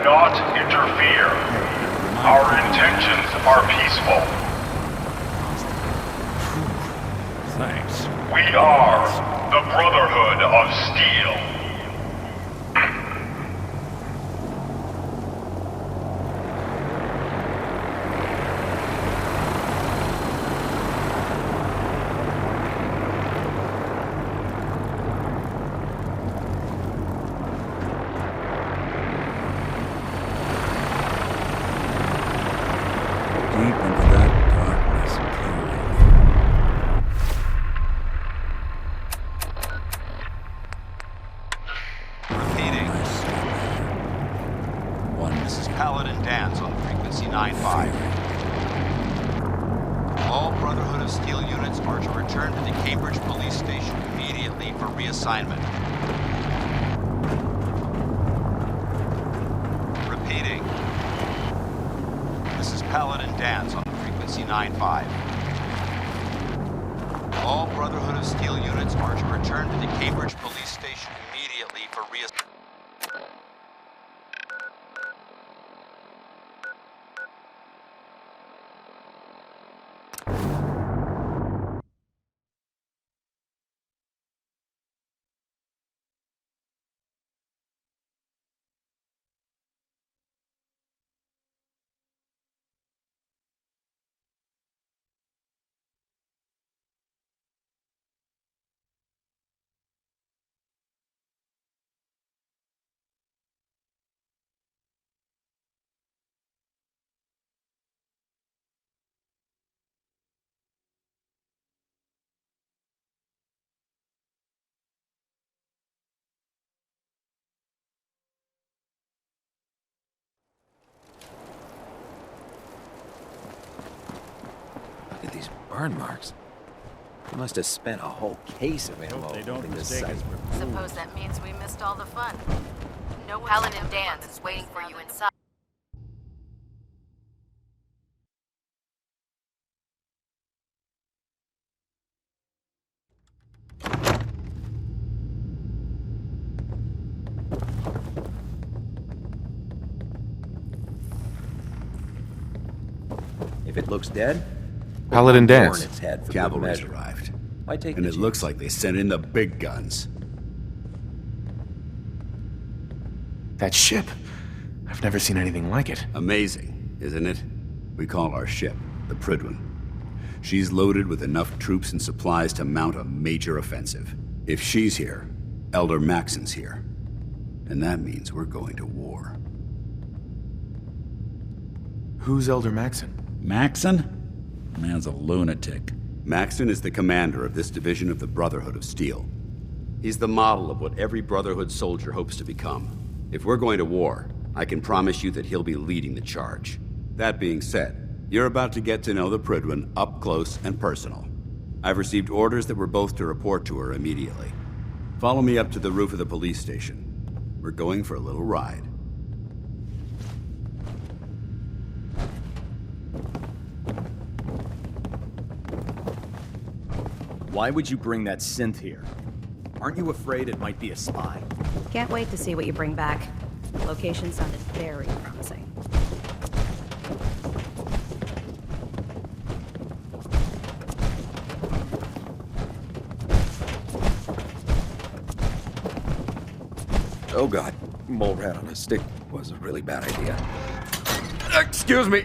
not interfere. Our intentions are peaceful. Thanks. We are the Brotherhood of Steel. All Brotherhood of Steel units are to return to the Cambridge Police Station immediately for reassignment. Look at these burn marks. They must have spent a whole case of ammo in this site. Suppose that means we missed all the fun. No Paladin Dan's is waiting for you inside. If it looks dead, Paladin burn Dance. its head for Cavalry's good measure. arrived. Why take And the it looks like they sent in the big guns. That ship. I've never seen anything like it. Amazing, isn't it? We call our ship the Prydwen. She's loaded with enough troops and supplies to mount a major offensive. If she's here, Elder Maxon's here. And that means we're going to war. Who's Elder Maxon? Maxon? Man's a lunatic. Maxon is the commander of this division of the Brotherhood of Steel. He's the model of what every Brotherhood soldier hopes to become. If we're going to war, I can promise you that he'll be leading the charge. That being said, you're about to get to know the Prydwen up close and personal. I've received orders that we're both to report to her immediately. Follow me up to the roof of the police station. We're going for a little ride. Why would you bring that synth here? Aren't you afraid it might be a spy? Can't wait to see what you bring back. Location sounded very promising. Oh god, mole rat on a stick was a really bad idea. Excuse me!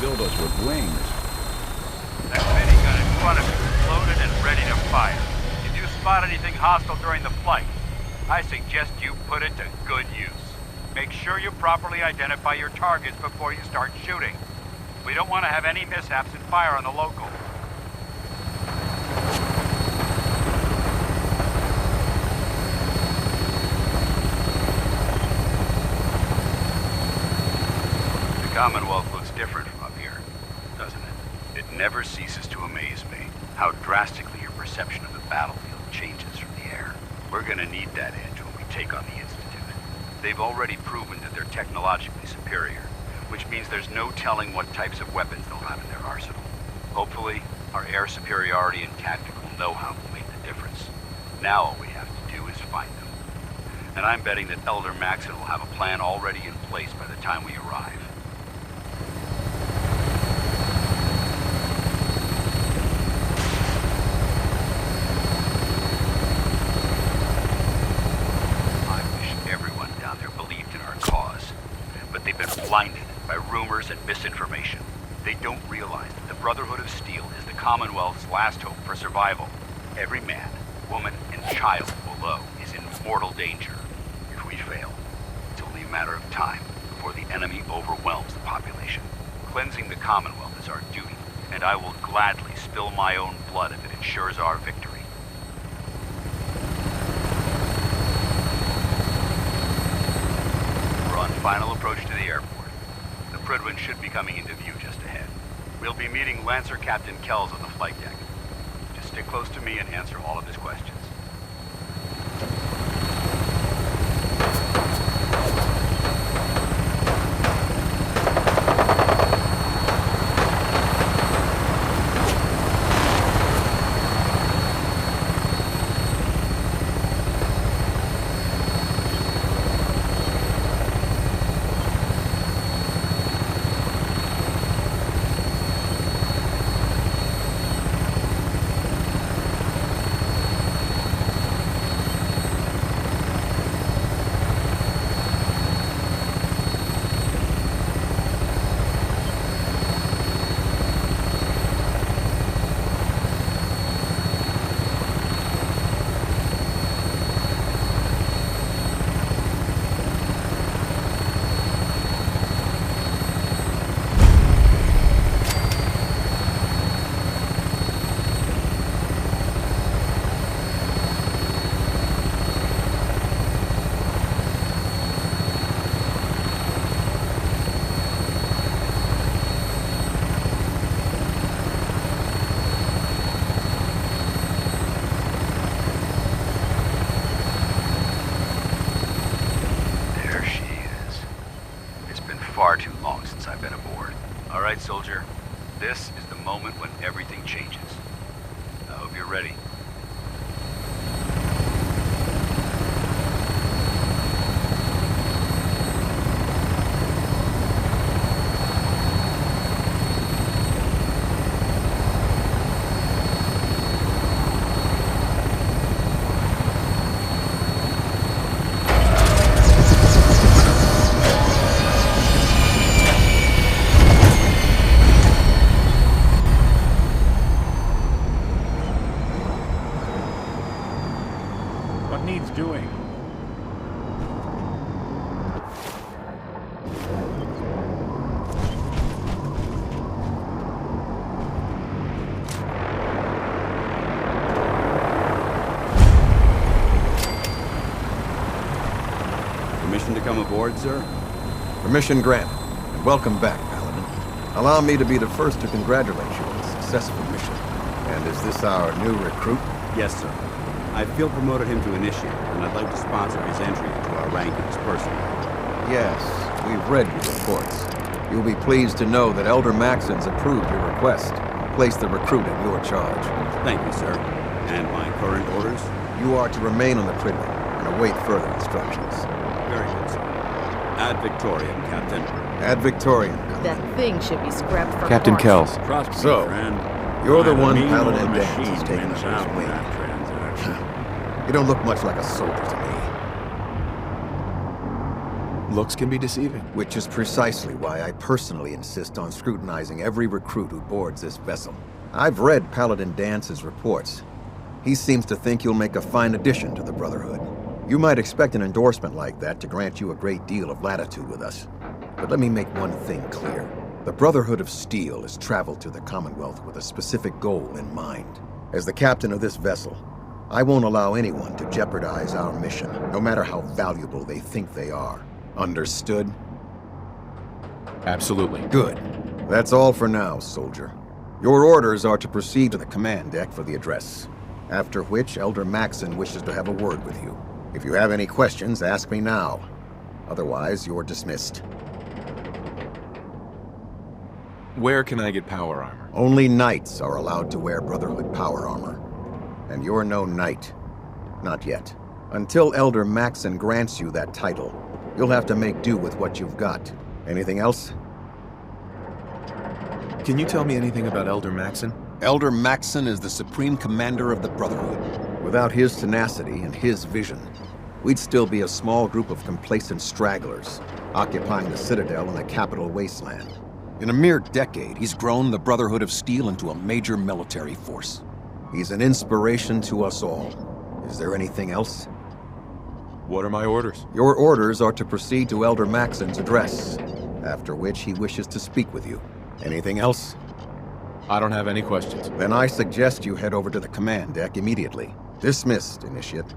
Build us with wings. That minigun in front of you is loaded and ready to fire. If you spot anything hostile during the flight, I suggest you put it to good use. Make sure you properly identify your targets before you start shooting. We don't want to have any mishaps and fire on the local. Commonwealth looks different from up here, doesn't it? It never ceases to amaze me how drastically your perception of the battlefield changes from the air. We're gonna need that edge when we take on the Institute. They've already proven that they're technologically superior, which means there's no telling what types of weapons they'll have in their arsenal. Hopefully, our air superiority and tactical know-how will make the difference. Now all we have to do is find them. And I'm betting that Elder Maxon will have a plan already in place by the time we arrive. Blinded by rumors and misinformation. They don't realize that the Brotherhood of Steel is the Commonwealth's last hope for survival. Every man, woman, and child below is in mortal danger. If we fail, it's only a matter of time before the enemy overwhelms the population. Cleansing the Commonwealth is our duty, and I will gladly spill my own blood if it ensures our victory. We're on final approach to the airport. The Prydwen should be coming into view just ahead. We'll be meeting Lancer Captain Kells on the flight deck. Just stick close to me and answer all of his questions. Far too long since I've been aboard. All right, soldier. This is the moment when everything changes. I hope you're ready. Needs doing. Permission to come aboard, sir? Permission granted, and welcome back, Paladin. Allow me to be the first to congratulate you on a successful mission. And is this our new recruit? Yes, sir. I feel promoted him to initiate, and I'd like to sponsor his entry into our rankings personally. Yes, we've read your reports. You'll be pleased to know that Elder Maxon's approved your request. Place the recruit in your charge. Thank you, sir. And my current orders? You are to remain on the Prydwen and await further instructions. Very good, sir. Ad Victoriam, Captain. Ad Victoriam. That thing should be scrapped for Captain parts. Kells. Trust me, So, friend. you're the Either one me or Paladin the Dance machine is taking wins under his out wing. that transaction. You don't look much like a soldier to me. Looks can be deceiving. Which is precisely why I personally insist on scrutinizing every recruit who boards this vessel. I've read Paladin Dance's reports. He seems to think you'll make a fine addition to the Brotherhood. You might expect an endorsement like that to grant you a great deal of latitude with us. But let me make one thing clear. The Brotherhood of Steel has traveled to the Commonwealth with a specific goal in mind. As the captain of this vessel, I won't allow anyone to jeopardize our mission, no matter how valuable they think they are. Understood? Absolutely. Good. That's all for now, soldier. Your orders are to proceed to the command deck for the address, after which Elder Maxon wishes to have a word with you. If you have any questions, ask me now. Otherwise, you're dismissed. Where can I get power armor? Only knights are allowed to wear Brotherhood power armor. And you're no knight. Not yet. Until Elder Maxon grants you that title, you'll have to make do with what you've got. Anything else? Can you tell me anything about Elder Maxon? Elder Maxon is the Supreme Commander of the Brotherhood. Without his tenacity and his vision, we'd still be a small group of complacent stragglers, occupying the Citadel in the capital Wasteland. In a mere decade, he's grown the Brotherhood of Steel into a major military force. He's an inspiration to us all. Is there anything else? What are my orders? Your orders are to proceed to Elder Maxon's address, after which he wishes to speak with you. Anything else? I don't have any questions. Then I suggest you head over to the command deck immediately. Dismissed, Initiate.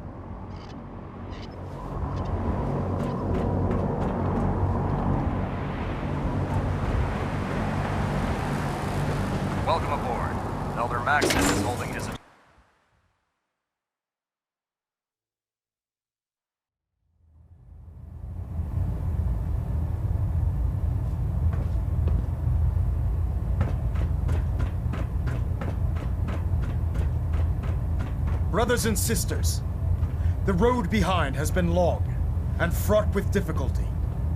Welcome aboard. Elder Maxon is holding his... Brothers and sisters, the road behind has been long and fraught with difficulty.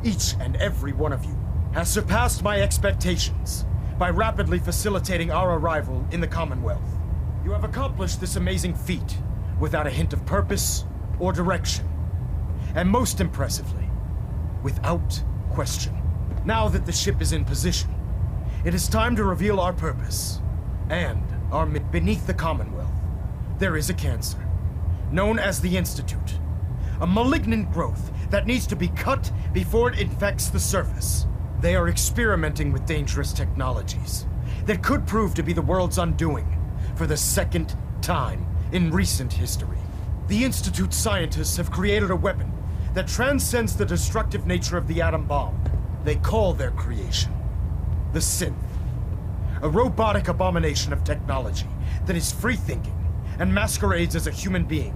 Each and every one of you has surpassed my expectations by rapidly facilitating our arrival in the Commonwealth. You have accomplished this amazing feat without a hint of purpose or direction. And most impressively, without question. Now that the ship is in position, it is time to reveal our purpose and our beneath the Commonwealth. There is a cancer, known as the Institute. A malignant growth that needs to be cut before it infects the surface. They are experimenting with dangerous technologies that could prove to be the world's undoing for the second time in recent history. The Institute scientists have created a weapon that transcends the destructive nature of the atom bomb. They call their creation the Synth. A robotic abomination of technology that is free-thinking and masquerades as a human being.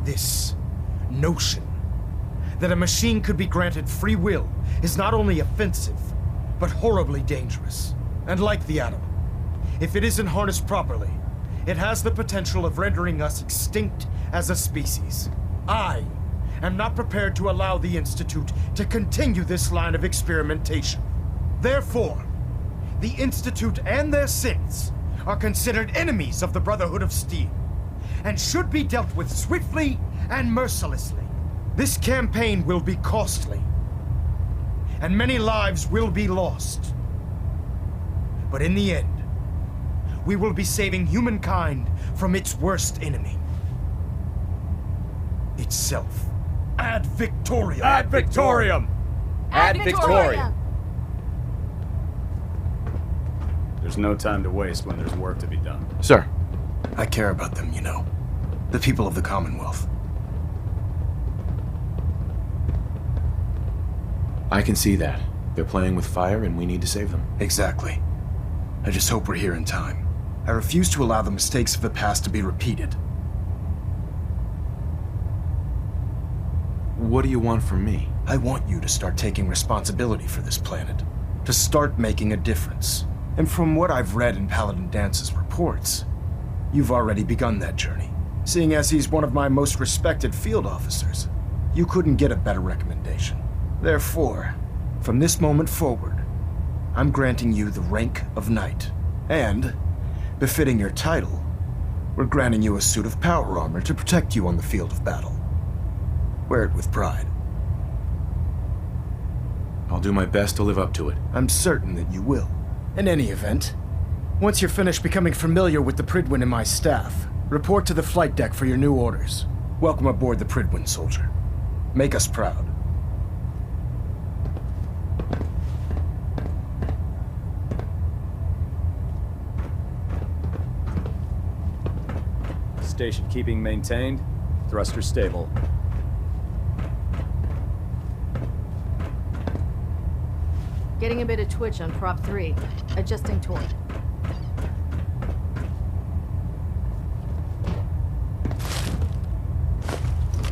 This notion that a machine could be granted free will is not only offensive, but horribly dangerous. And like the atom, if it isn't harnessed properly, it has the potential of rendering us extinct as a species. I am not prepared to allow the Institute to continue this line of experimentation. Therefore, the Institute and their synths are considered enemies of the Brotherhood of Steel, and should be dealt with swiftly and mercilessly. This campaign will be costly, and many lives will be lost. But in the end, we will be saving humankind from its worst enemy. Itself. Ad Victoriam! Ad Victoriam! Ad Victoriam! There's no time to waste when there's work to be done. Sir. I care about them, you know. The people of the Commonwealth. I can see that. They're playing with fire and we need to save them. Exactly. I just hope we're here in time. I refuse to allow the mistakes of the past to be repeated. What do you want from me? I want you to start taking responsibility for this planet. To start making a difference. And from what I've read in Paladin Dance's reports, you've already begun that journey. Seeing as he's one of my most respected field officers, you couldn't get a better recommendation. Therefore, from this moment forward, I'm granting you the rank of Knight. And, befitting your title, we're granting you a suit of power armor to protect you on the field of battle. Wear it with pride. I'll do my best to live up to it. I'm certain that you will. In any event, once you're finished becoming familiar with the Prydwen and my staff, report to the flight deck for your new orders. Welcome aboard the Prydwen, soldier. Make us proud. Station keeping maintained. Thruster stable. Getting a bit of twitch on prop 3. Adjusting torque.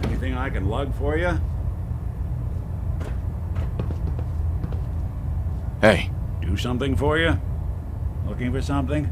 Anything I can lug for you? Hey. Do something for you? Looking for something?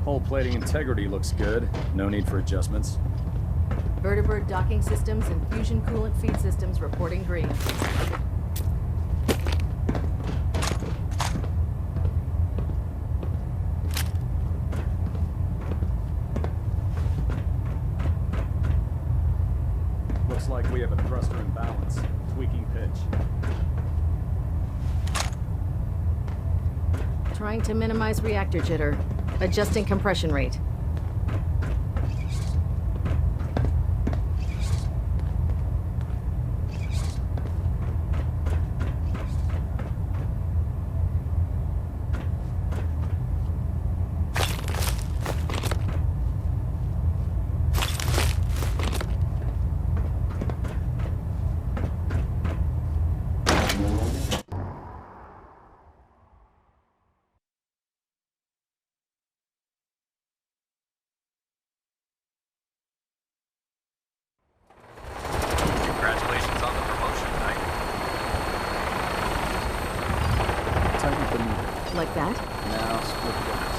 Hull plating integrity looks good. No need for adjustments. Vertibird docking systems and fusion coolant feed systems reporting green. Looks like we have a thruster imbalance. Tweaking pitch. Trying to minimize reactor jitter. Adjusting compression rate. Congratulations on the promotion, Knight. Tighten the meter. Like that? Now split gas.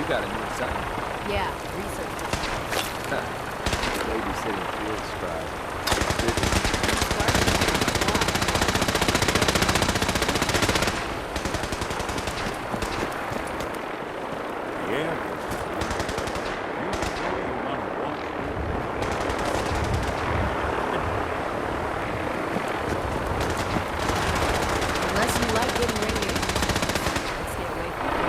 Got a new assignment. Yeah, research. Babysitting field scribe. Yeah. Unless you like getting radiation, let's stay away from it.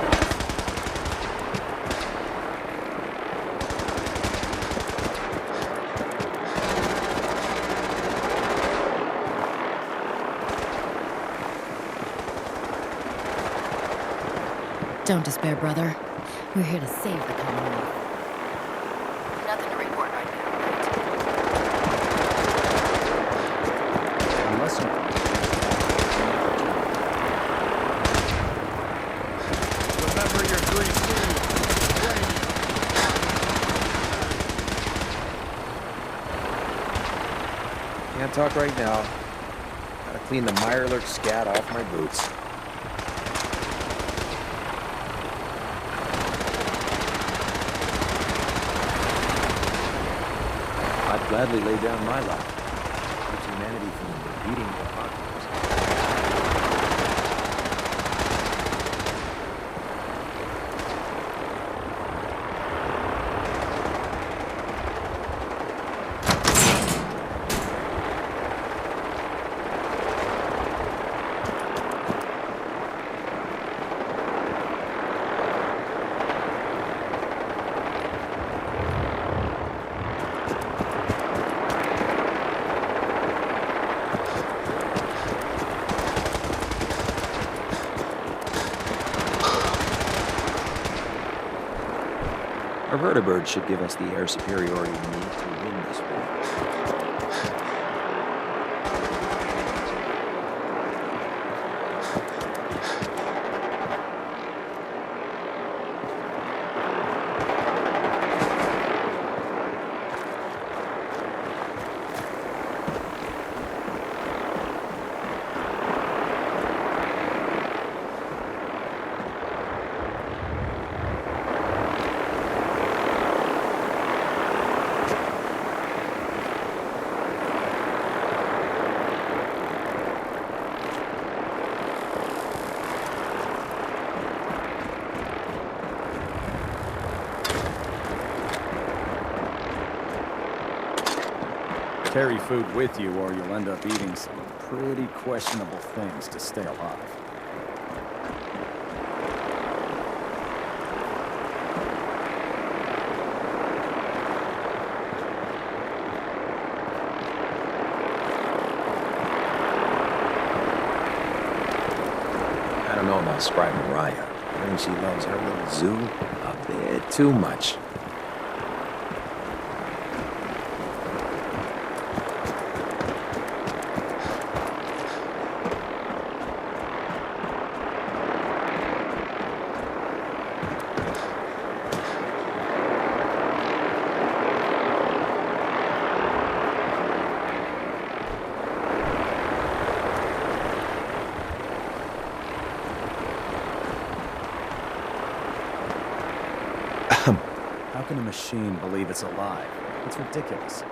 Don't despair, brother. We're here to save the colony. Nothing to report right now. Unless you... Remember your 3 C's. Can't talk right now. Gotta clean the Mirelurk scat off my boots. I'd gladly lay down my life. Keeps humanity from beating the apocalypse. Our vertibird should give us the air superiority we need to win this war. Carry food with you or you'll end up eating some pretty questionable things to stay alive. I don't know about Scribe Mariah. I think she loves her little zoo a bit too much. How can a machine believe it's alive? It's ridiculous.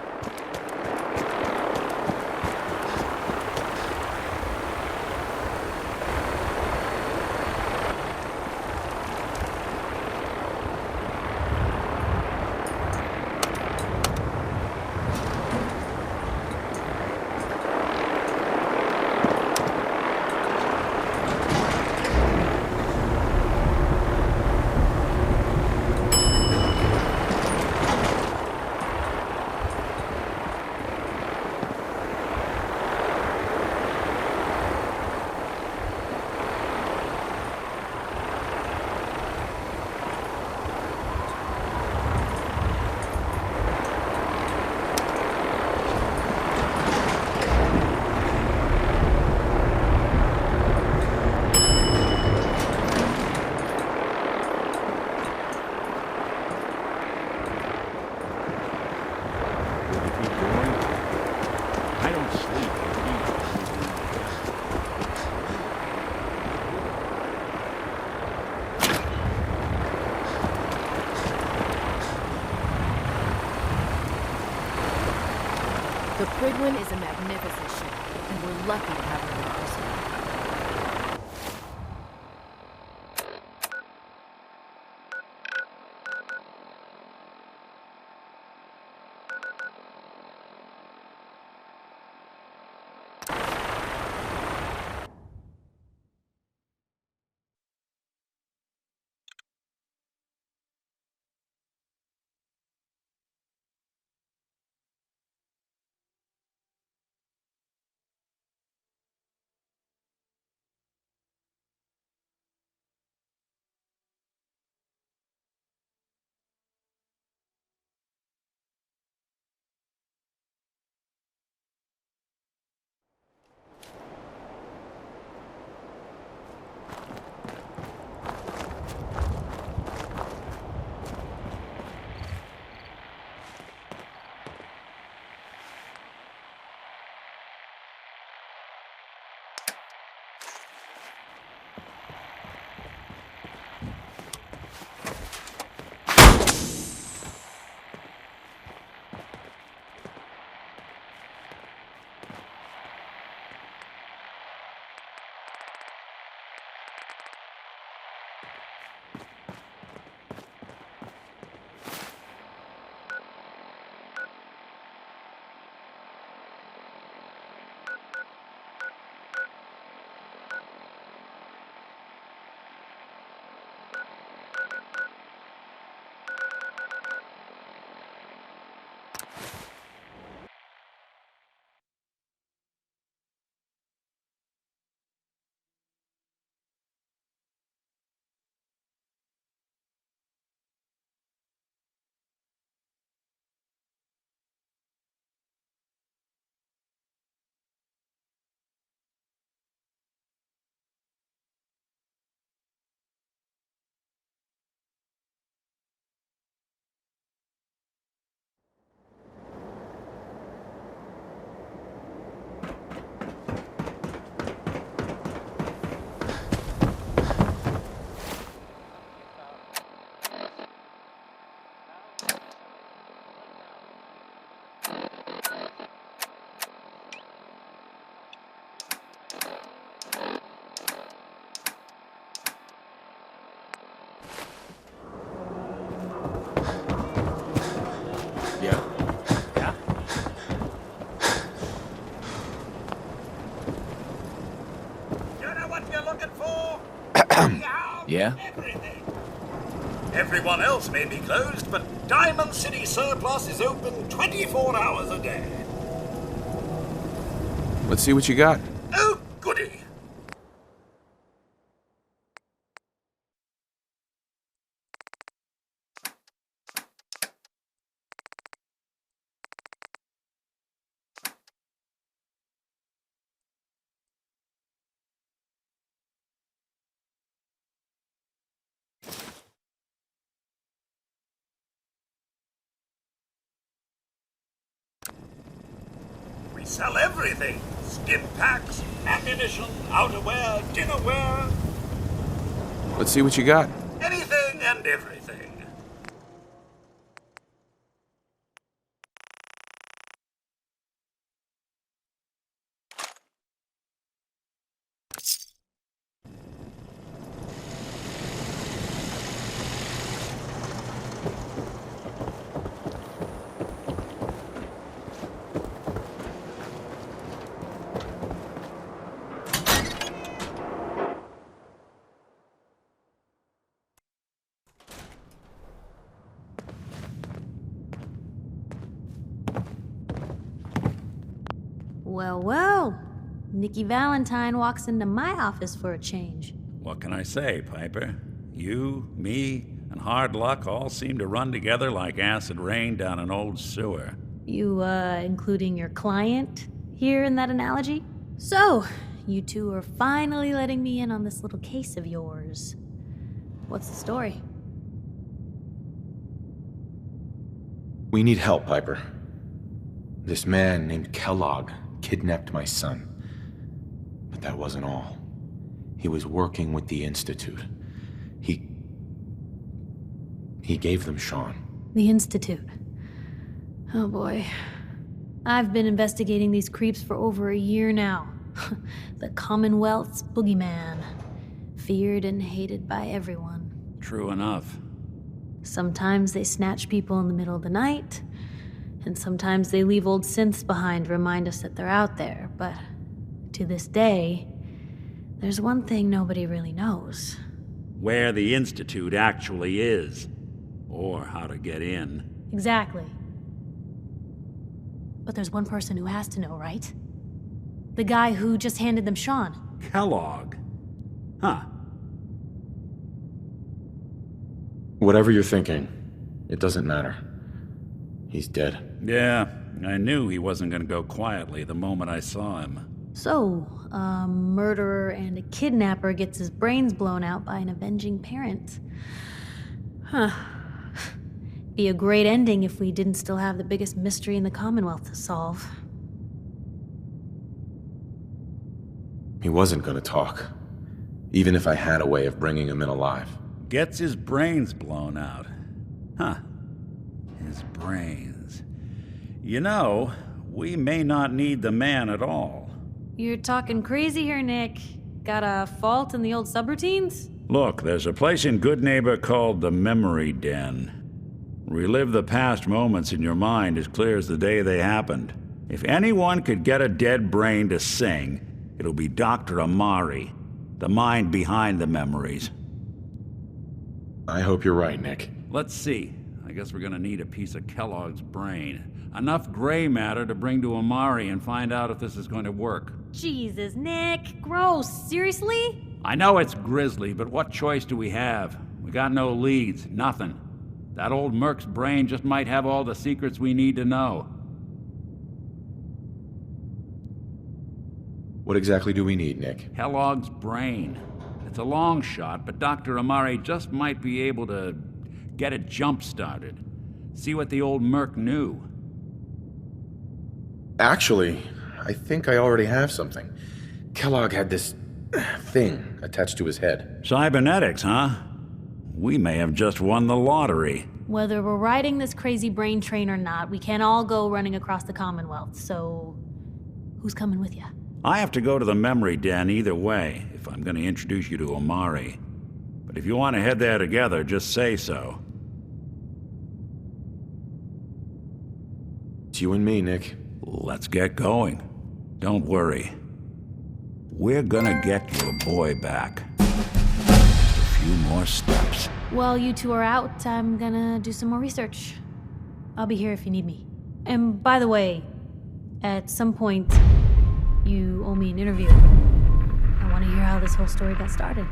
The Prydwen is a magnificent ship, and we're lucky to have her in our arsenal. looking for? Yeah? Everything. Everyone else may be closed, but Diamond City Surplus is open 24 hours a day. Let's see what you got. Oh, goody. We sell everything. Stim packs, ammunition, outerwear, dinnerware. Let's see what you got. Anything and everything. Well, well. Nikki Valentine walks into my office for a change. What can I say, Piper? You, me, and hard luck all seem to run together like acid rain down an old sewer. You, including your client here in that analogy? So, you two are finally letting me in on this little case of yours. What's the story? We need help, Piper. This man named Kellogg kidnapped my son. But that wasn't all. He was working with the Institute. He gave them Sean. The Institute. Oh boy. I've been investigating these creeps for over a year now. The Commonwealth's boogeyman. Feared and hated by everyone. True enough. Sometimes they snatch people in the middle of the night, and sometimes they leave old synths behind to remind us that they're out there, but to this day, there's one thing nobody really knows. Where the Institute actually is. Or how to get in. Exactly. But there's one person who has to know, right? The guy who just handed them Sean. Kellogg. Huh. Whatever you're thinking, it doesn't matter. He's dead. Yeah, I knew he wasn't gonna go quietly the moment I saw him. So, a murderer and a kidnapper gets his brains blown out by an avenging parent. Huh. Be a great ending if we didn't still have the biggest mystery in the Commonwealth to solve. He wasn't gonna talk. Even if I had a way of bringing him in alive. Gets his brains blown out. Huh. His brains. You know, we may not need the man at all. You're talking crazy here, Nick. Got a fault in the old subroutines? Look, there's a place in Good Neighbor called the Memory Den. Relive the past moments in your mind as clear as the day they happened. If anyone could get a dead brain to sing, it'll be Dr. Amari, the mind behind the memories. I hope you're right, Nick. Let's see. I guess we're gonna need a piece of Kellogg's brain. Enough gray matter to bring to Amari and find out if this is going to work. Jesus, Nick. Gross. Seriously? I know it's grisly, but what choice do we have? We got no leads, nothing. That old Merc's brain just might have all the secrets we need to know. What exactly do we need, Nick? Kellogg's brain. It's a long shot, but Dr. Amari just might be able to get it jump-started. See what the old Merc knew. Actually, I think I already have something. Kellogg had this thing attached to his head. Cybernetics, huh? We may have just won the lottery. Whether we're riding this crazy brain train or not, we can't all go running across the Commonwealth, so who's coming with you? I have to go to the Memory Den either way, if I'm going to introduce you to Amari. But if you want to head there together, just say so. It's you and me, Nick. Let's get going. Don't worry. We're gonna get your boy back. Just a few more steps. While you two are out, I'm gonna do some more research. I'll be here if you need me. And by the way, at some point, you owe me an interview. I want to hear how this whole story got started.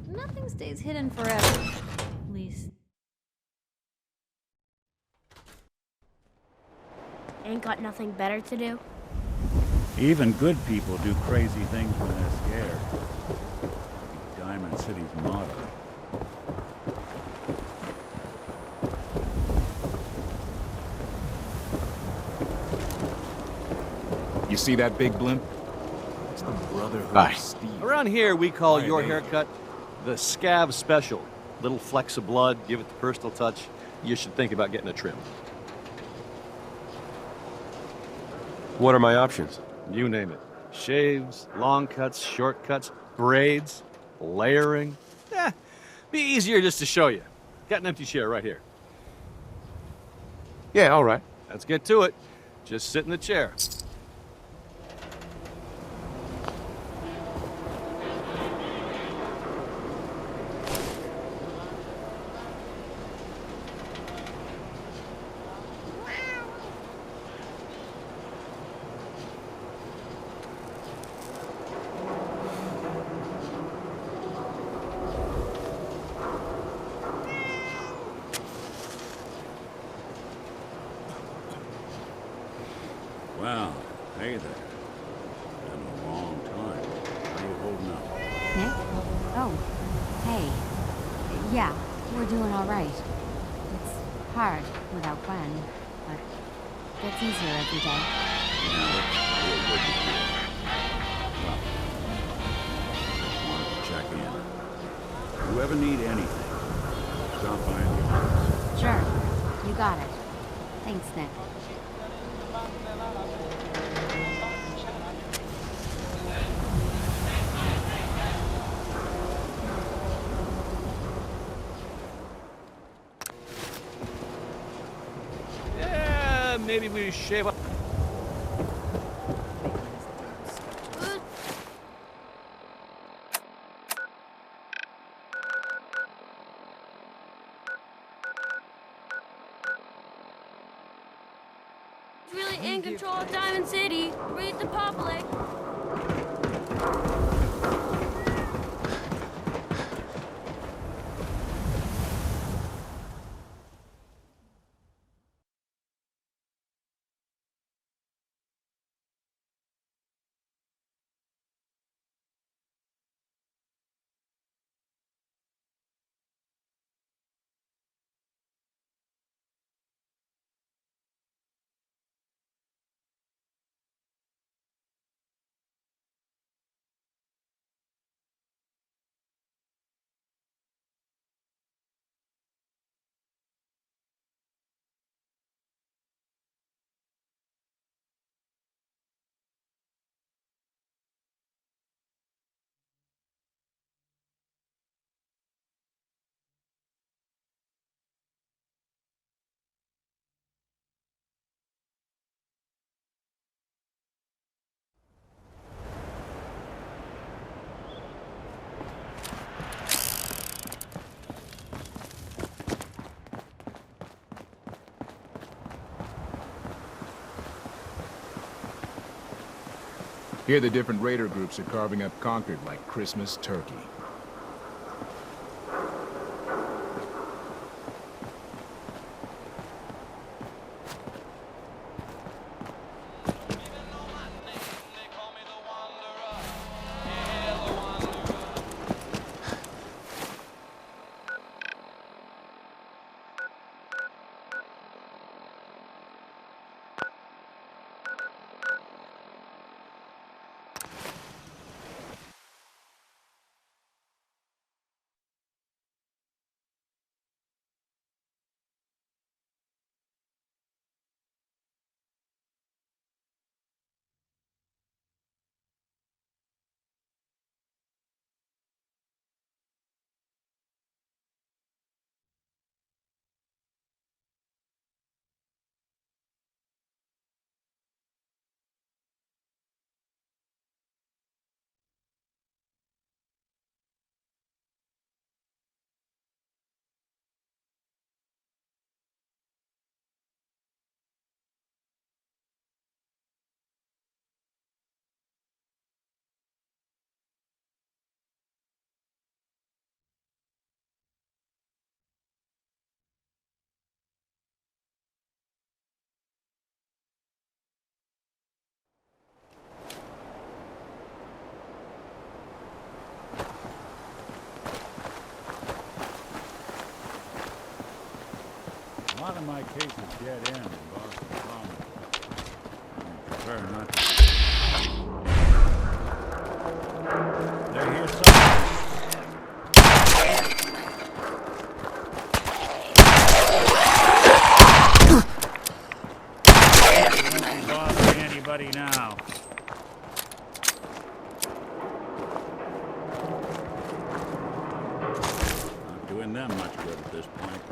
Nothing stays hidden forever. At least. Ain't got nothing better to do? Even good people do crazy things when they're scared. Diamond City's motto. You see that big blimp? It's the Brotherhood Hi. of Steel. Around here, we call Why your they- haircut the Scav Special. Little flecks of blood, give it the personal touch. You should think about getting a trim. What are my options? You name it. Shaves, long cuts, short cuts, braids, layering. Be easier just to show you. Got an empty chair right here. Yeah, all right. Let's get to it. Just sit in the chair. Well, hey there. Been a long time. How you holding up? Nick? Oh, hey. Yeah, we're doing all right. It's hard without Gwen, but gets easier every day. Yeah, it's real good to hear. Well, just wanted to check in. If you ever need anything, stop by at the office. Sure, you got it. Thanks, Nick. Yeah, maybe we shave up. Really in control of Diamond City. Read the public. Here the different raider groups are carving up Concord like Christmas turkey. lot of my cases dead end in Boston Common. I prefer not to. They're here somewhere. Don't bother anybody now. Not doing them much good at this point.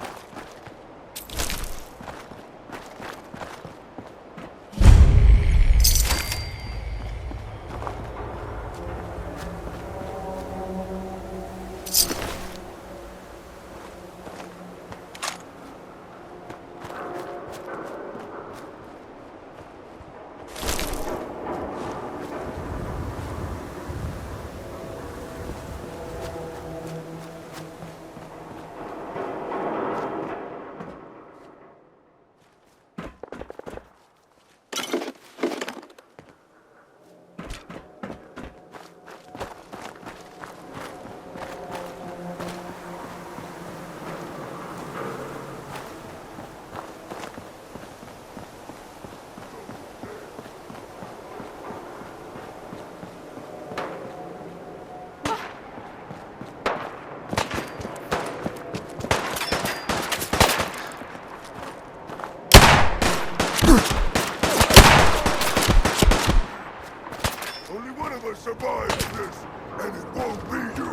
survives this, and it won't be you.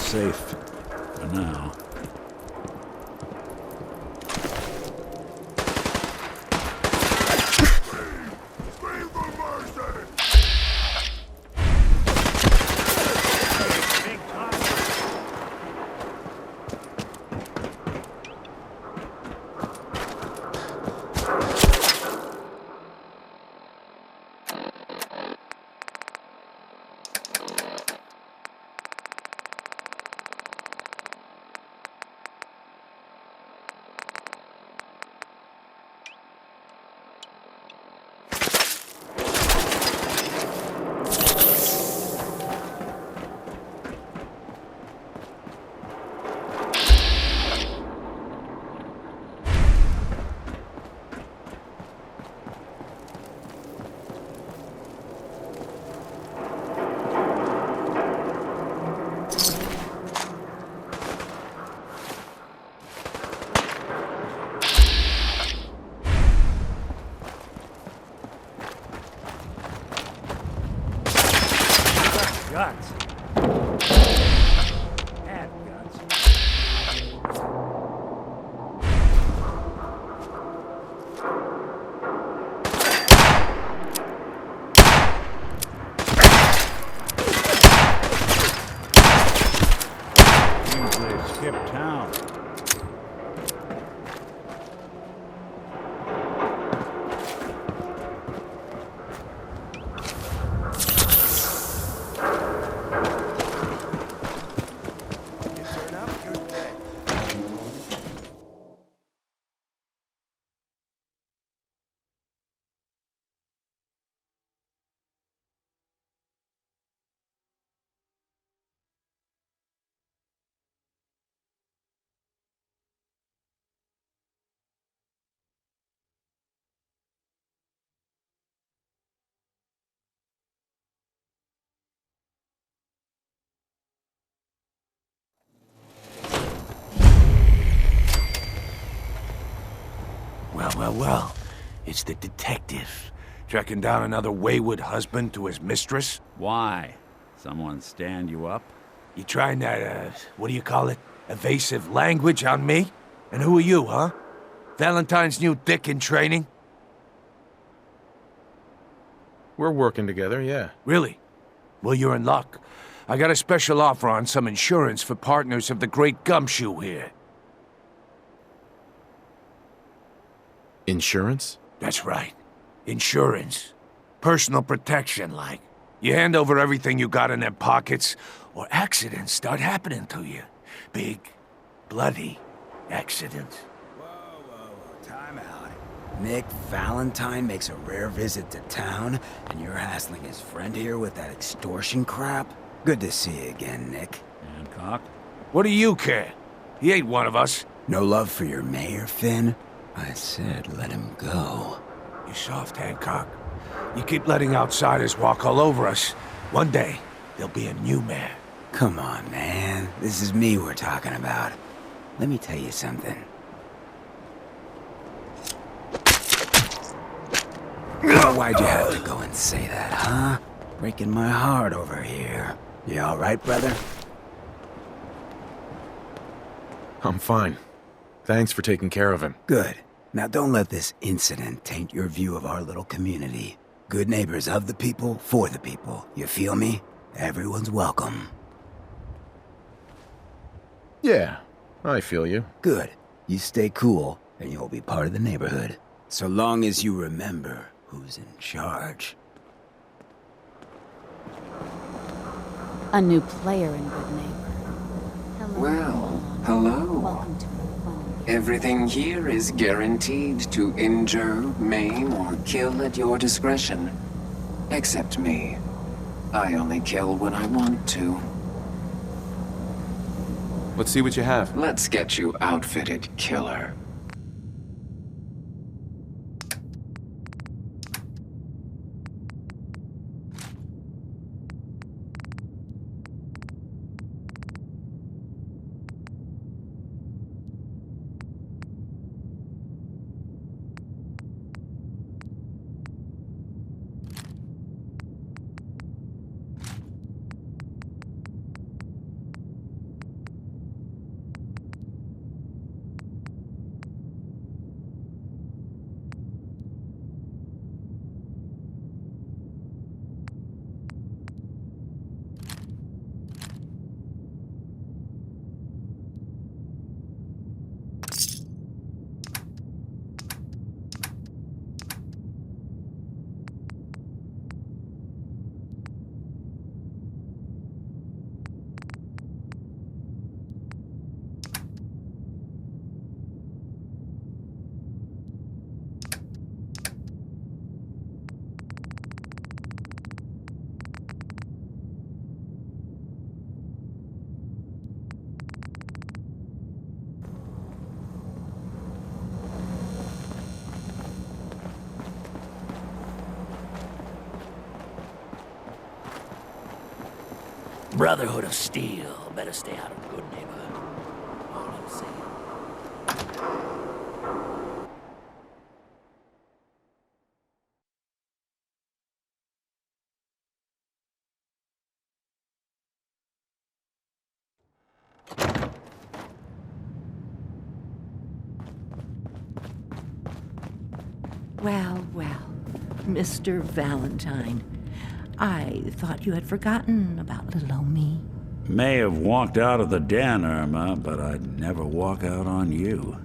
Safe for now. Guts. Had guts. Seems they skipped town. Well, it's the detective. Tracking down another wayward husband to his mistress? Why? Someone stand you up? You trying that, what do you call it? Evasive language on me? And who are you, huh? Valentine's new dick in training? We're working together, yeah. Really? Well, you're in luck. I got a special offer on some insurance for partners of the Great Gumshoe here. Insurance? That's right. Insurance. Personal protection, like. You hand over everything you got in them pockets, or accidents start happening to you. Big, bloody accidents. Time out. Nick Valentine makes a rare visit to town, and you're hassling his friend here with that extortion crap? Good to see you again, Nick. Hancock? What do you care? He ain't one of us. No love for your mayor, Finn? I said let him go. You soft, Hancock. You keep letting outsiders walk all over us. One day, there'll be a new mayor. Come on, man. This is me we're talking about. Let me tell you something. Why'd you have to go and say that, huh? Breaking my heart over here. You all right, brother? I'm fine. Thanks for taking care of him. Good. Now don't let this incident taint your view of our little community. Good neighbors of the people, for the people. You feel me? Everyone's welcome. Yeah, I feel you. Good. You stay cool, and you'll be part of the neighborhood. So long as you remember who's in charge. A new player in Good Neighbor. Hello. Well, hello. Welcome to Everything here is guaranteed to injure, maim, or kill at your discretion. Except me. I only kill when I want to. Let's see what you have. Let's get you outfitted, killer. Brotherhood of Steel. Better stay out of Good Neighbor. All I'm saying. Well, well, Mr. Valentine. I thought you had forgotten about little old me. May have walked out of the den, Irma, but I'd never walk out on you.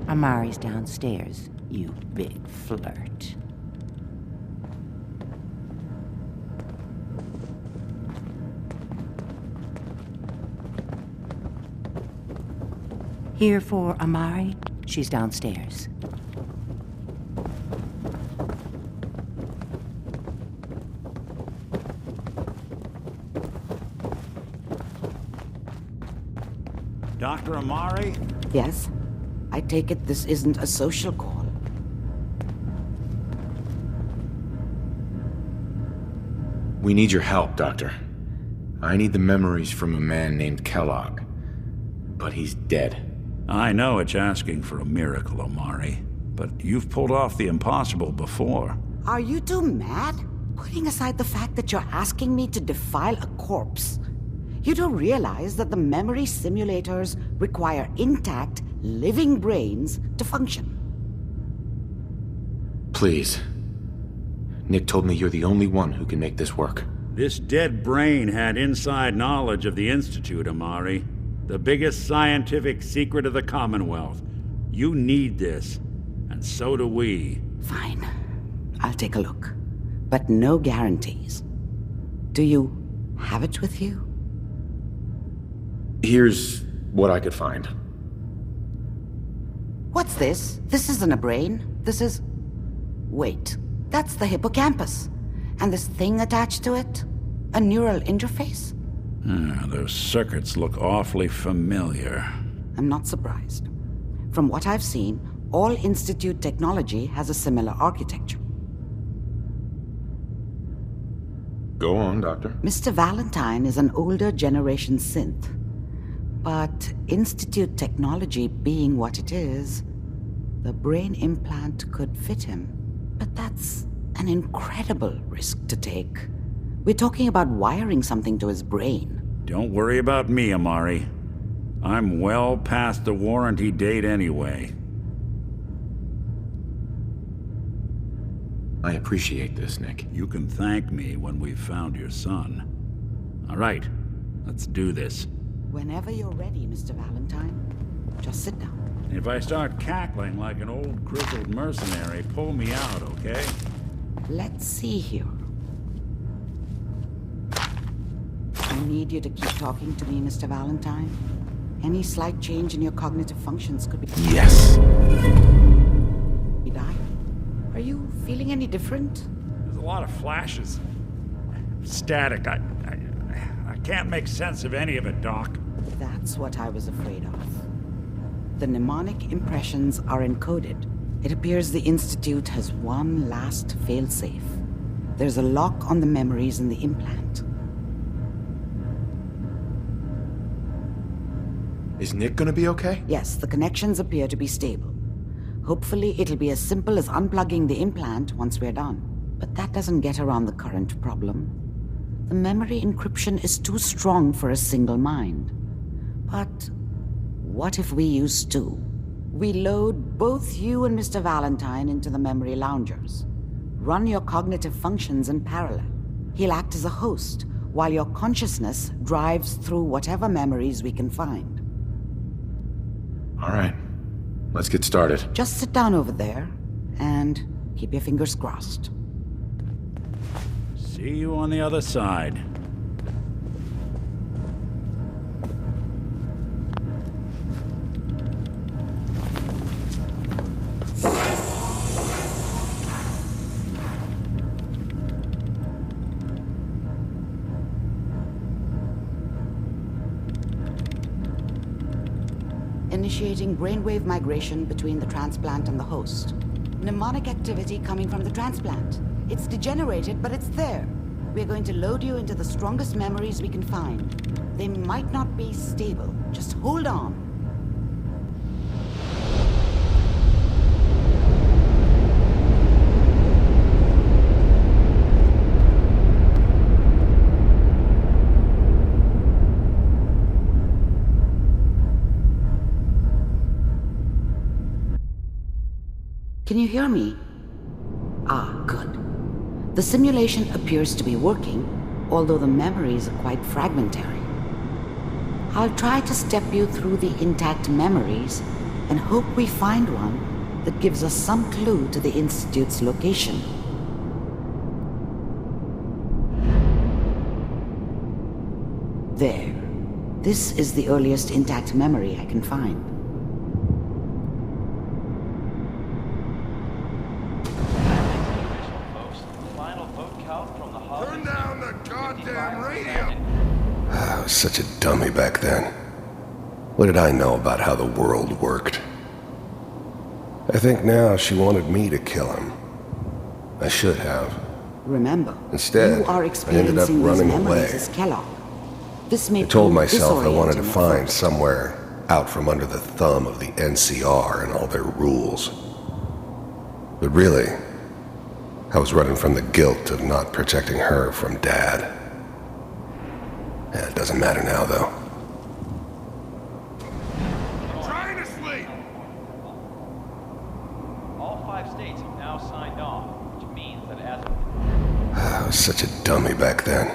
Amari's downstairs, you big flirt. Here for Amari? She's downstairs. Dr. Amari? Yes? I take it this isn't a social call. We need your help, Doctor. I need the memories from a man named Kellogg. But he's dead. I know it's asking for a miracle, Amari, but you've pulled off the impossible before. Are you two mad? Putting aside the fact that you're asking me to defile a corpse, you do realize that the memory simulators require intact, living brains to function. Please. Nick told me you're the only one who can make this work. This dead brain had inside knowledge of the Institute, Amari. The biggest scientific secret of the Commonwealth. You need this, and so do we. Fine. I'll take a look. But no guarantees. Do you have it with you? Here's what I could find. What's this? This isn't a brain. This is... Wait. That's the hippocampus. And this thing attached to it? A neural interface? Those circuits look awfully familiar. I'm not surprised. From what I've seen, all Institute technology has a similar architecture. Go on, Doctor. Mr. Valentine is an older generation synth. But Institute technology being what it is, the brain implant could fit him. But that's an incredible risk to take. We're talking about wiring something to his brain. Don't worry about me, Amari. I'm well past the warranty date anyway. I appreciate this, Nick. You can thank me when we've found your son. All right, let's do this. Whenever you're ready, Mr. Valentine. Just sit down. If I start cackling like an old grizzled mercenary, pull me out, okay? Let's see here. I need you to keep talking to me, Mr. Valentine. Any slight change in your cognitive functions could be... Yes! Are you feeling any different? There's a lot of flashes. Static. I can't make sense of any of it, Doc. That's what I was afraid of. The mnemonic impressions are encoded. It appears the Institute has one last failsafe. There's a lock on the memories in the implant. Is Nick gonna be okay? Yes, the connections appear to be stable. Hopefully, it'll be as simple as unplugging the implant once we're done. But that doesn't get around the current problem. The memory encryption is too strong for a single mind. But what if we use two? We load both you and Mr. Valentine into the memory loungers. Run your cognitive functions in parallel. He'll act as a host, while your consciousness drives through whatever memories we can find. All right. Let's get started. Just sit down over there, and keep your fingers crossed. See you on the other side. Initiating brainwave migration between the transplant and the host. Mnemonic activity coming from the transplant. It's degenerated, but it's there. We're going to load you into the strongest memories we can find. They might not be stable. Just hold on. Can you hear me? Ah, good. The simulation appears to be working, although the memories are quite fragmentary. I'll try to step you through the intact memories and hope we find one that gives us some clue to the Institute's location. There. This is the earliest intact memory I can find. I was such a dummy back then. What did I know about how the world worked? I think now she wanted me to kill him. I should have. Remember, Instead, you are I ended up experiencing these running memories away. as Kellogg. This may I told prove myself I wanted to disorienting at find first. somewhere out from under the thumb of the NCR and all their rules. But really, I was running from the guilt of not protecting her from Dad. It doesn't matter now, though. Trying to sleep! All 5 states have now signed on, which I was such a dummy back then.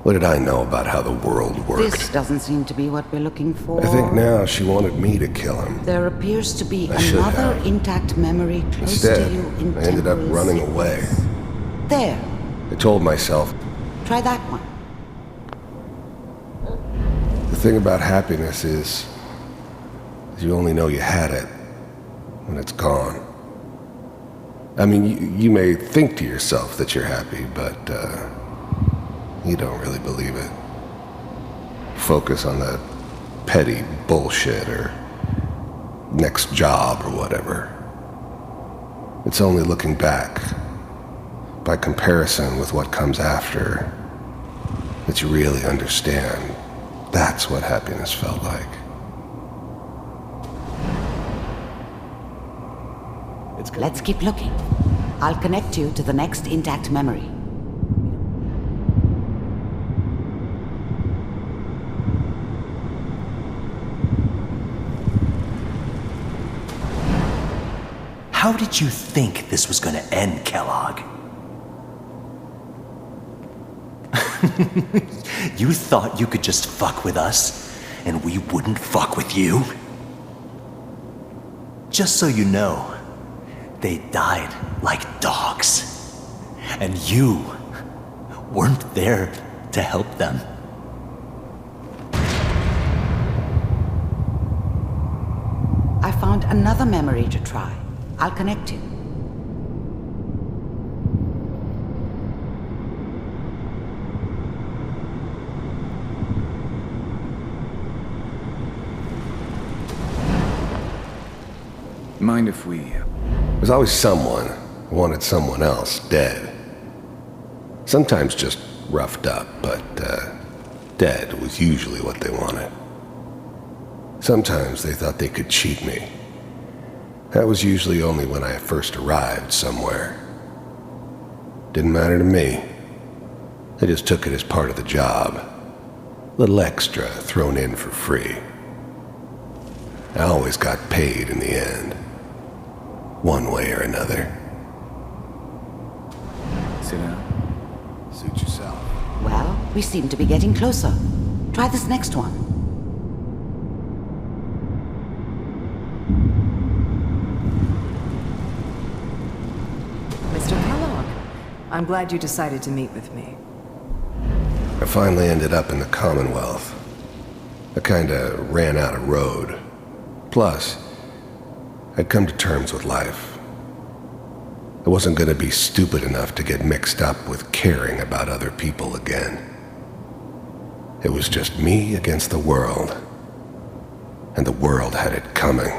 What did I know about how the world worked? This doesn't seem to be what we're looking for. I think now she wanted me to kill him. There appears to be I should another have. intact memory close Instead, to you in I ended up temporal running space. away. There. I told myself, Try that one. the thing about happiness is you only know you had it when it's gone. I mean, you may think to yourself that you're happy, but you don't really believe it. Focus on the petty bullshit or next job or whatever. It's only looking back, by comparison with what comes after, that you really understand. That's what happiness felt like. Let's keep looking. I'll connect you to the next intact memory. How did you think this was gonna end, Kellogg? You thought you could just fuck with us, and we wouldn't fuck with you? Just so you know, they died like dogs. And you weren't there to help them. I found another memory to try. I'll connect you. Mind if we... There's always someone who wanted someone else dead. Sometimes just roughed up, but dead was usually what they wanted. Sometimes they thought they could cheat me. That was usually only when I first arrived somewhere. Didn't matter to me. I just took it as part of the job. A little extra thrown in for free. I always got paid in the end. One way or another. Sit down. Suit yourself. Well, we seem to be getting closer. Try this next one. Mr. Kellogg, I'm glad you decided to meet with me. I finally ended up in the Commonwealth. I kinda ran out of road. Plus, I'd come to terms with life. I wasn't gonna be stupid enough to get mixed up with caring about other people again. It was just me against the world. And the world had it coming.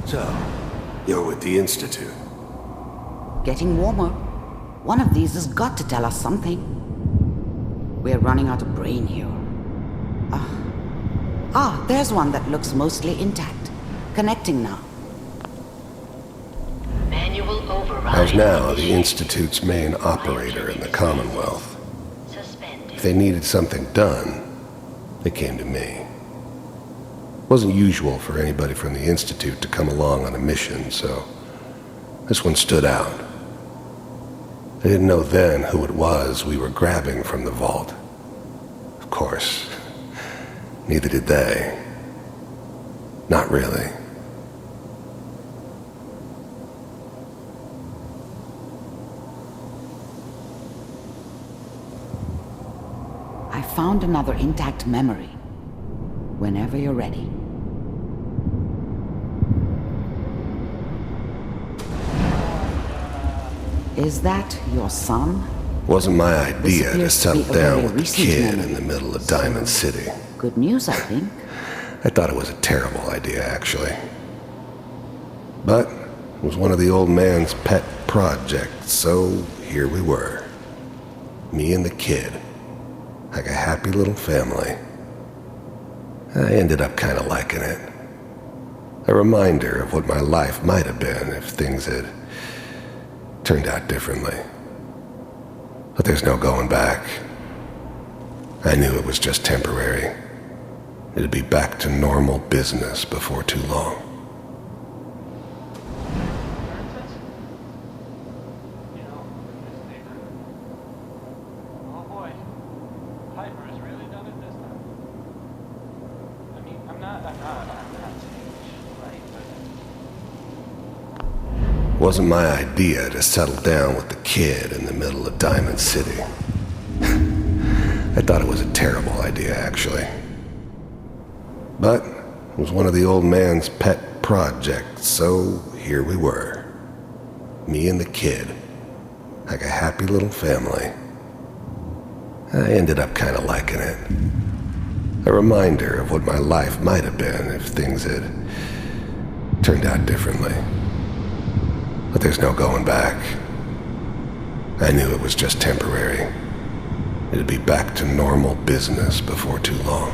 So, you're with the Institute. Getting warmer. One of these has got to tell us something. We're running out of brain here. There's one that looks mostly intact. Connecting now. Manual override. I was now the Institute's main operator in the Commonwealth. If they needed something done, they came to me. It wasn't usual for anybody from the Institute to come along on a mission, so this one stood out. I didn't know then who it was we were grabbing from the vault. Of course, neither did they. Not really. I found another intact memory. Whenever you're ready. Is that your son? Wasn't my idea to appears to settle be a down very with the recent kid memory. in the middle of Diamond City. Good news, I think. I thought it was a terrible idea, actually. But it was one of the old man's pet projects, so here we were. Me and the kid. Like a happy little family. I ended up kind of liking it. A reminder of what my life might have been if things had turned out differently. But there's no going back. I knew it was just temporary. It'd be back to normal business before too long. Wasn't my idea to settle down with the kid in the middle of Diamond City. I thought it was a terrible idea, actually. But it was one of the old man's pet projects, so here we were. Me and the kid, like a happy little family. I ended up kind of liking it. A reminder of what my life might have been if things had turned out differently. But there's no going back. I knew it was just temporary. It'd be back to normal business before too long.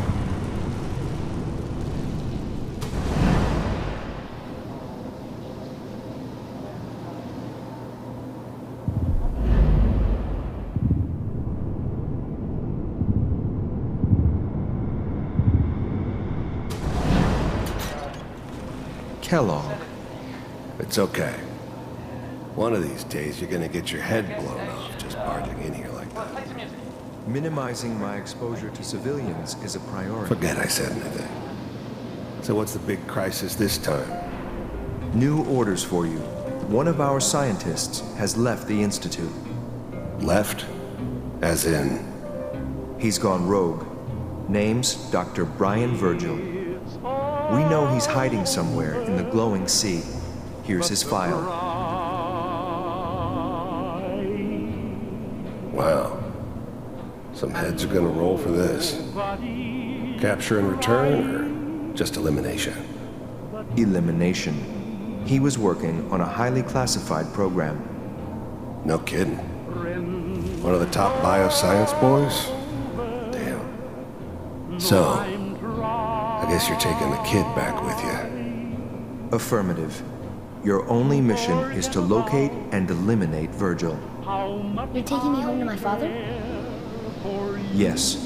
Kellogg. It's okay. One of these days you're gonna get your head blown off just barging in here like that. Minimizing my exposure to civilians is a priority. Forget I said anything. So what's the big crisis this time? New orders for you. One of our scientists has left the Institute. Left? As in? He's gone rogue. Name's Dr. Brian Virgil. We know he's hiding somewhere in the glowing sea. Here's his file. Wow. Some heads are gonna roll for this. Capture and return, or just elimination? Elimination. He was working on a highly classified program. No kidding. One of the top bioscience boys? Damn. So, I guess you're taking the kid back with you. Affirmative. Your only mission is to locate and eliminate Virgil. You're taking me home to my father? Yes.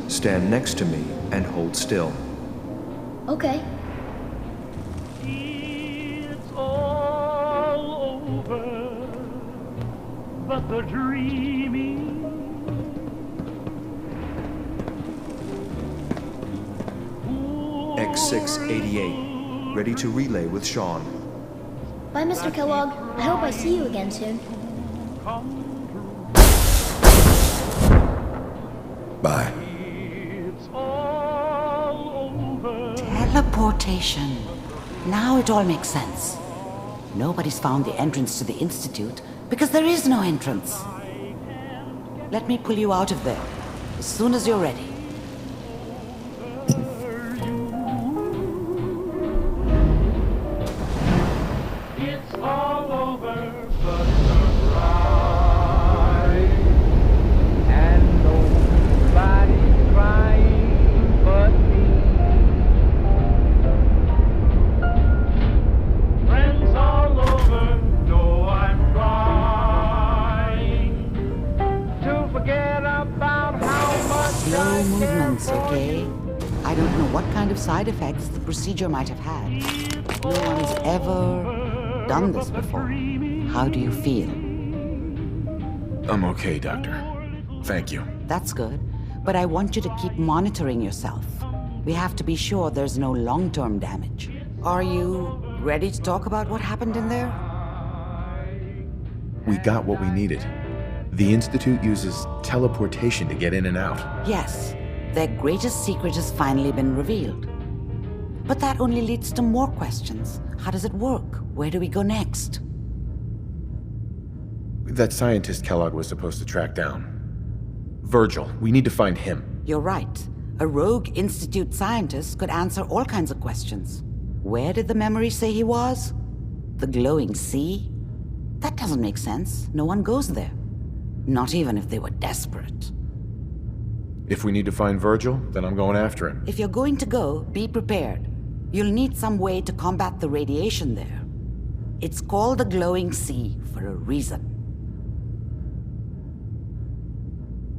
Stand next to me and hold still. Okay. It's all over, but the dreaming. X688, ready to relay with Sean. Bye, Mr. Kellogg. I hope I see you again soon. Bye. Teleportation. Now it all makes sense. Nobody's found the entrance to the Institute because there is no entrance. Let me pull you out of there as soon as you're ready. It's all over, but the ride. And nobody's crying but me. Friends all over know I'm trying to forget about how much Slow movements, okay? I don't know what kind of side effects the procedure might have had. No one's ever done this before. How do you feel? I'm okay, Doctor. Thank you. That's good, but I want you to keep monitoring yourself. We have to be sure there's no long-term damage. Are you ready to talk about what happened in there? We got what we needed. The Institute uses teleportation to get in and out. Yes, their greatest secret has finally been revealed. But that only leads to more questions. How does it work? Where do we go next? That scientist Kellogg was supposed to track down. Virgil, we need to find him. You're right. A rogue Institute scientist could answer all kinds of questions. Where did the memory say he was? The glowing sea? That doesn't make sense. No one goes there. Not even if they were desperate. If we need to find Virgil, then I'm going after him. If you're going to go, be prepared. You'll need some way to combat the radiation there. It's called the glowing sea for a reason.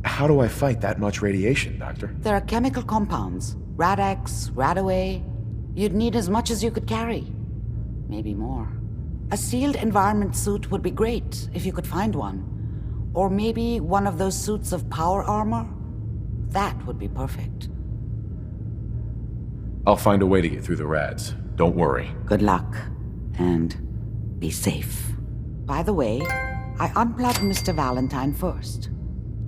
How do I fight that much radiation, Doctor? There are chemical compounds. Rad-X, Radaway. You'd need as much as you could carry. Maybe more. A sealed environment suit would be great, if you could find one. Or maybe one of those suits of power armor? That would be perfect. I'll find a way to get through the rads. Don't worry. Good luck. And be safe. By the way, I unplugged Mr. Valentine first.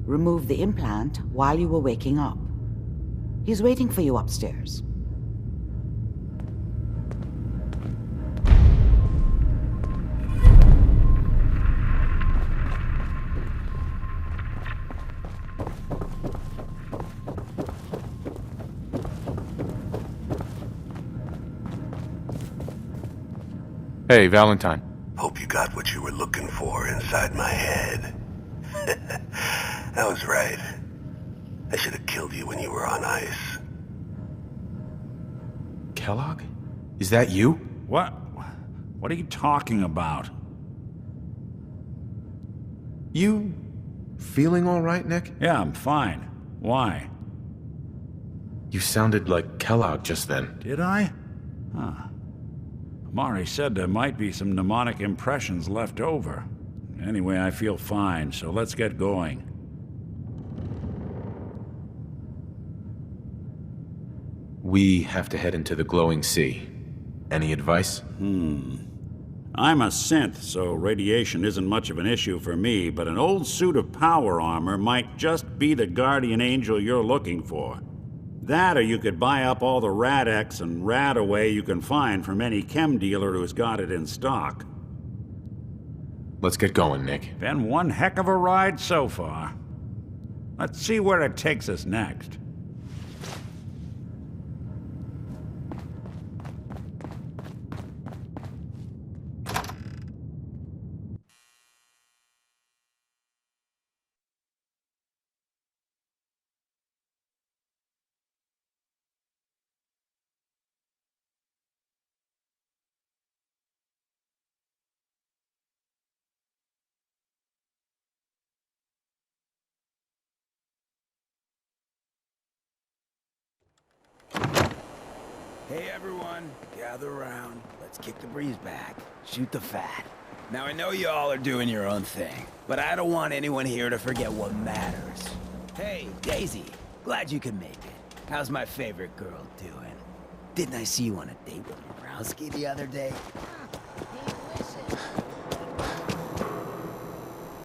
Removed the implant while you were waking up. He's waiting for you upstairs. Hey, Valentine. Hope you got what you were looking for inside my head. I was right. I should have killed you when you were on ice. Kellogg? Is that you? What? What are you talking about? You feeling all right, Nick? Yeah, I'm fine. Why? You sounded like Kellogg just then. Did I? Huh. Mari said there might be some mnemonic impressions left over. Anyway, I feel fine, so let's get going. We have to head into the glowing sea. Any advice? I'm a synth, so radiation isn't much of an issue for me, but an old suit of power armor might just be the guardian angel you're looking for. That, or you could buy up all the Rad-X and Rad-Away you can find from any chem dealer who's got it in stock. Let's get going, Nick. Been one heck of a ride so far. Let's see where it takes us next. Hey everyone, gather around. Let's kick the breeze back. Shoot the fat. Now I know you all are doing your own thing, but I don't want anyone here to forget what matters. Hey, Daisy, glad you could make it. How's my favorite girl doing? Didn't I see you on a date with Borowski the other day?